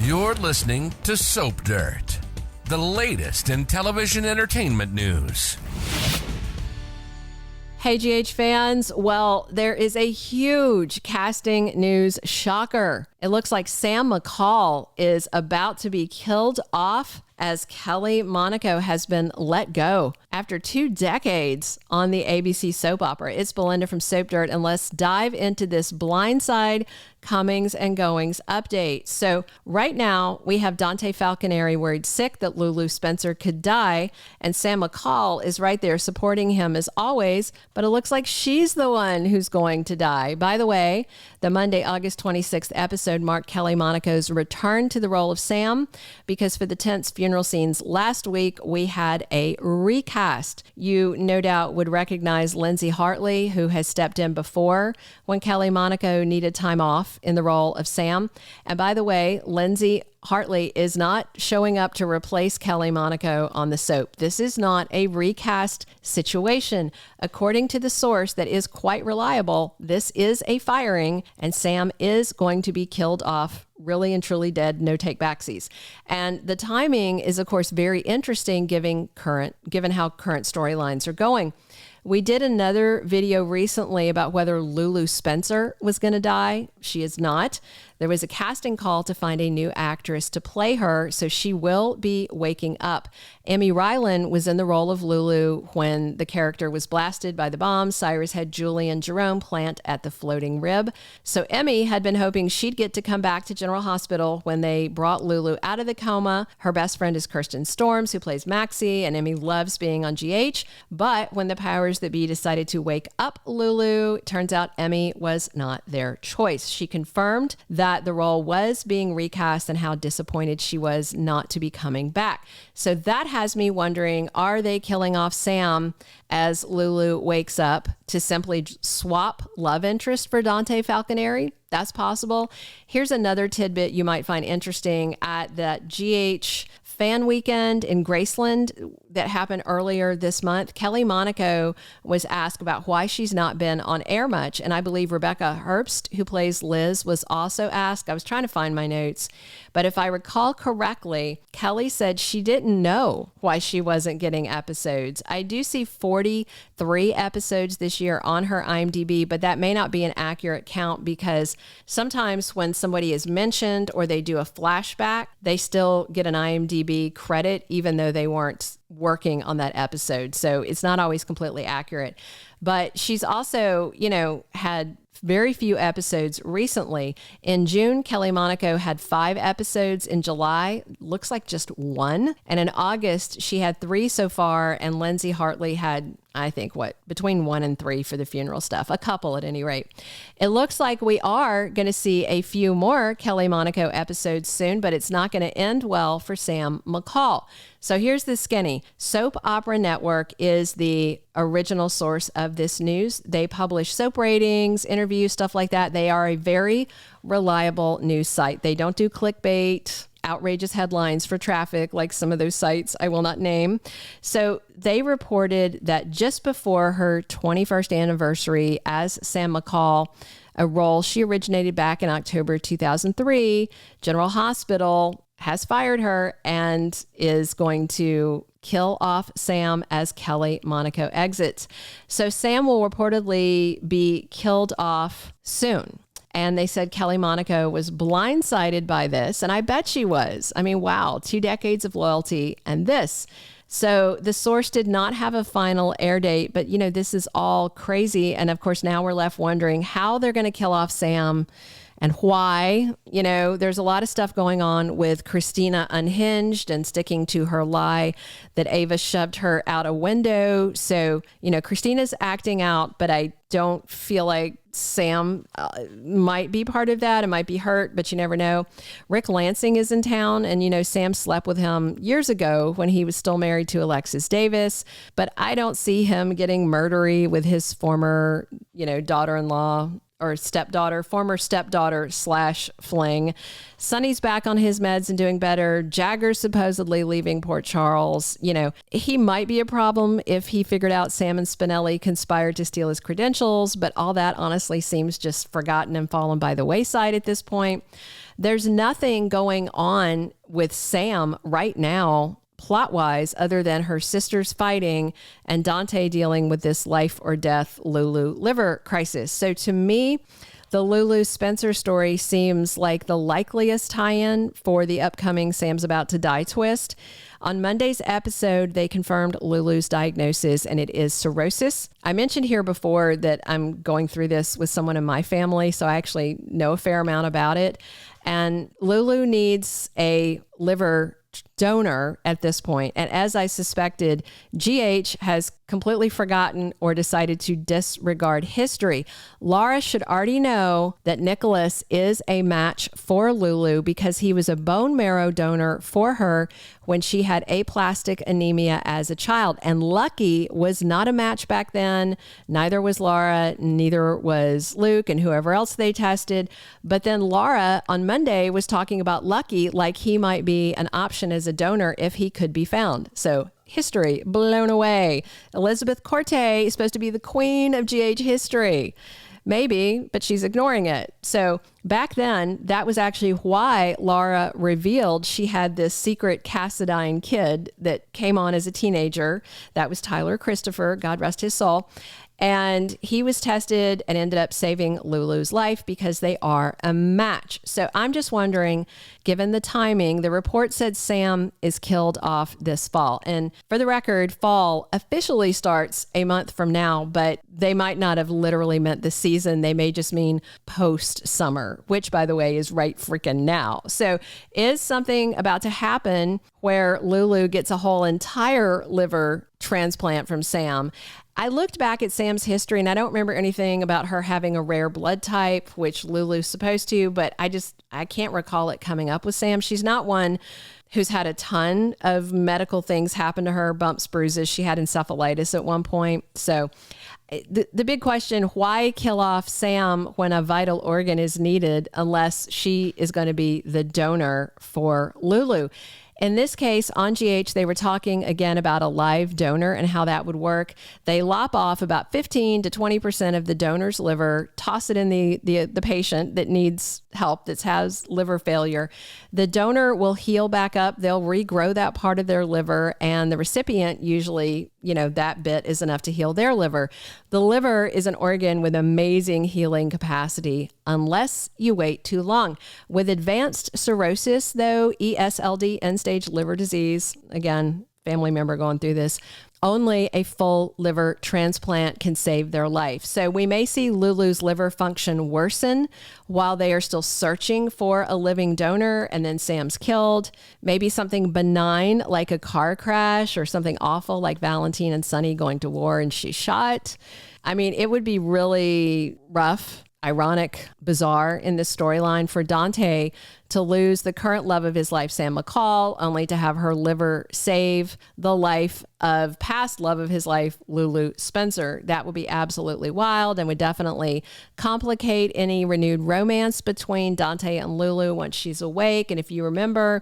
You're listening to Soap Dirt, the latest in television entertainment news. Hey, GH fans. Well, there is a huge casting news shocker. It looks like Sam McCall is about to be killed off as Kelly Monaco has been let go after 2 decades on the ABC soap opera. It's Belinda from Soap Dirt, and let's dive into this blindside comings and goings update. So right now we have Dante Falconeri worried sick that Lulu Spencer could die, and Sam McCall is right there supporting him as always, but it looks like she's the one who's going to die. By the way, the Monday, August 26th episode marked Kelly Monaco's return to the role of Sam, because for the tense funeral scenes last week, we had a recast. You no doubt would recognize Lindsay Hartley, who has stepped in before when Kelly Monaco needed time off in the role of Sam. And by the way, Lindsay Hartley is not showing up to replace Kelly Monaco on the soap. This is not a recast situation. According to the source that is quite reliable, this is a firing, and Sam is going to be killed off, really and truly dead, no take backsies. And the timing is, of course, very interesting given how current storylines are going. We did another video recently about whether Lulu Spencer was going to die. She is not. There was a casting call to find a new actress to play her, so she will be waking up. Emmy Rylan was in the role of Lulu when the character was blasted by the bomb Cyrus had Julie and Jerome plant at the floating rib. So Emmy had been hoping she'd get to come back to General Hospital when they brought Lulu out of the coma. Her best friend is Kirsten Storms, who plays Maxie, and Emmy loves being on GH. But when the powers that be decided to wake up Lulu, it turns out Emmy was not their choice. She confirmed that the role was being recast and how disappointed she was not to be coming back. So that has me wondering, are they killing off Sam as Lulu wakes up to simply swap love interest for Dante Falconeri? That's possible. Here's another tidbit you might find interesting. At that GH fan weekend in Graceland that happened earlier this month, Kelly Monaco was asked about why she's not been on air much. And I believe Rebecca Herbst, who plays Liz, was also asked. I was trying to find my notes, but if I recall correctly, Kelly said she didn't know why she wasn't getting episodes. I do see 43 episodes this year on her IMDb, but that may not be an accurate count, because sometimes when somebody is mentioned or they do a flashback, they still get an IMDb credit, even though they weren't working on that episode. So it's not always completely accurate. But she's also, had very few episodes recently. In June, Kelly Monaco had 5 episodes. In July, looks like just 1. And in August, she had 3 so far. And Lindsay Hartley had, I think, between 1 and 3 for the funeral stuff. A couple at any rate. It looks like we are going to see a few more Kelly Monaco episodes soon, but it's not going to end well for Sam McCall. So here's the skinny. Soap Opera Network is the original source of this news. They publish soap ratings, interviews, stuff like that. They are a very reliable news site. They don't do clickbait, outrageous headlines for traffic like some of those sites I will not name. So they reported that just before her 21st anniversary as Sam McCall, a role she originated back in October 2003, General Hospital has fired her and is going to kill off Sam as Kelly Monaco exits. So Sam will reportedly be killed off soon. And they said Kelly Monaco was blindsided by this. And I bet she was. I mean, wow, 2 decades of loyalty and this. So the source did not have a final air date, but this is all crazy. And of course, now we're left wondering how they're going to kill off Sam and why. There's a lot of stuff going on with Christina unhinged and sticking to her lie that Ava shoved her out a window. So, Christina's acting out, but I don't feel like Sam might be part of that. It might be hurt, but you never know. Rick Lansing is in town, and Sam slept with him years ago when he was still married to Alexis Davis, but I don't see him getting murdery with his former, daughter-in-law or stepdaughter, former stepdaughter / fling. Sonny's back on his meds and doing better. Jagger's supposedly leaving Port Charles. You know, he might be a problem if he figured out Sam and Spinelli conspired to steal his credentials, but all that honestly seems just forgotten and fallen by the wayside at this point. There's nothing going on with Sam right now, plot-wise, other than her sisters fighting and Dante dealing with this life or death Lulu liver crisis. So to me, the Lulu Spencer story seems like the likeliest tie-in for the upcoming Sam's About to Die twist. On Monday's episode, they confirmed Lulu's diagnosis, and it is cirrhosis. I mentioned here before that I'm going through this with someone in my family, so I actually know a fair amount about it. And Lulu needs a liver donor at this point. And as I suspected, GH has completely forgotten or decided to disregard history. Laura should already know that Nicholas is a match for Lulu because he was a bone marrow donor for her when she had aplastic anemia as a child. And Lucky was not a match back then. Neither was Laura, neither was Luke and whoever else they tested. But then Laura on Monday was talking about Lucky like he might be an option as a donor if he could be found. So history blown away. Elizabeth Corte is supposed to be the queen of GH history. Maybe, but she's ignoring it. So back then, that was actually why Laura revealed she had this secret Cassadine kid that came on as a teenager. That was Tyler Christopher, God rest his soul. And he was tested and ended up saving Lulu's life because they are a match. So I'm just wondering, given the timing, the report said Sam is killed off this fall. And for the record, fall officially starts a month from now, but they might not have literally meant the season. They may just mean post-summer, which, by the way, is right freaking now. So is something about to happen where Lulu gets a whole entire liver transplant from Sam? I looked back at Sam's history and I don't remember anything about her having a rare blood type, which Lulu's supposed to, but I can't recall it coming up with Sam. She's not one who's had a ton of medical things happen to her, bumps, bruises. She had encephalitis at one point. So the big question, why kill off Sam when a vital organ is needed unless she is going to be the donor for Lulu? In this case, on GH, they were talking again about a live donor and how that would work. They lop off about 15 to 20% of the donor's liver, toss it in the patient that needs help, that has liver failure. The donor will heal back up. They'll regrow that part of their liver, and the recipient usually, that bit is enough to heal their liver. The liver is an organ with amazing healing capacity, unless you wait too long. With advanced cirrhosis, though, ESLD, end-stage liver disease, again, family member going through this, only a full liver transplant can save their life. So we may see Lulu's liver function worsen while they are still searching for a living donor, and then Sam's killed. Maybe something benign like a car crash, or something awful like Valentine and Sonny going to war and she's shot. I mean, it would be really rough, ironic, bizarre in this storyline for Dante to lose the current love of his life, Sam McCall, only to have her liver save the life of past love of his life, Lulu Spencer. That would be absolutely wild and would definitely complicate any renewed romance between Dante and Lulu once she's awake. And if you remember,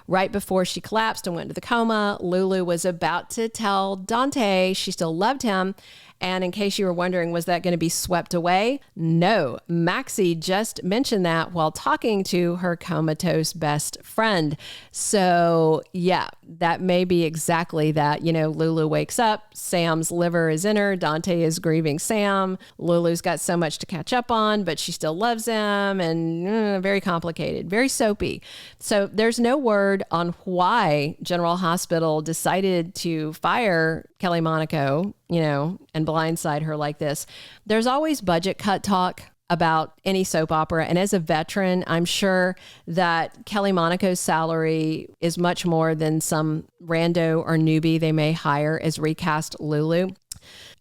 right before she collapsed and went into the coma, Lulu was about to tell Dante she still loved him. And in case you were wondering, was that going to be swept away? No. Maxie just mentioned that while talking to her comatose best friend. So yeah, that may be exactly that. Lulu wakes up, Sam's liver is in her, Dante is grieving Sam. Lulu's got so much to catch up on, but she still loves him, and very complicated, very soapy. So there's no word on why General Hospital decided to fire Kelly Monaco, and blindside her like this. There's always budget cut talk about any soap opera. And as a veteran, I'm sure that Kelly Monaco's salary is much more than some rando or newbie they may hire as recast Lulu.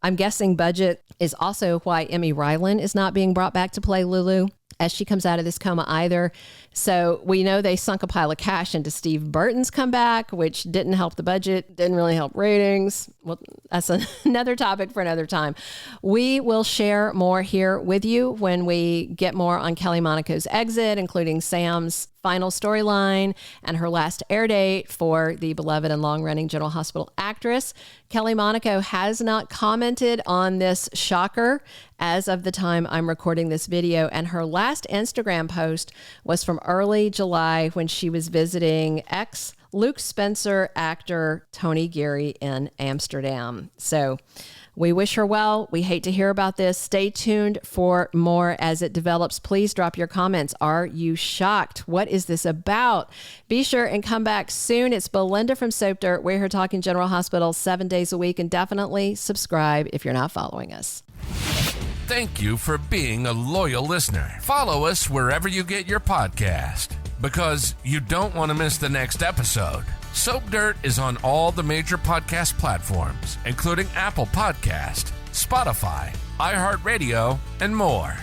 I'm guessing budget is also why Emmy Rylan is not being brought back to play Lulu as she comes out of this coma either. So we know they sunk a pile of cash into Steve Burton's comeback, which didn't help the budget, didn't really help ratings. Well, that's another topic for another time. We will share more here with you when we get more on Kelly Monaco's exit, including Sam's final storyline and her last air date for the beloved and long-running General Hospital actress. Kelly Monaco has not commented on this shocker as of the time I'm recording this video, and her last Instagram post was from early July when she was visiting Luke Spencer actor Tony Geary in Amsterdam. So we wish her well. We hate to hear about this. Stay tuned for more as it develops. Please drop your comments. Are you shocked? What is this about? Be sure and come back soon. It's Belinda from Soap Dirt. We're here talking General Hospital 7 days a week, and definitely subscribe if you're not following us. Thank you for being a loyal listener. Follow us wherever you get your podcast, because you don't want to miss the next episode. Soap Dirt is on all the major podcast platforms, including Apple Podcast, Spotify, iHeartRadio, and more.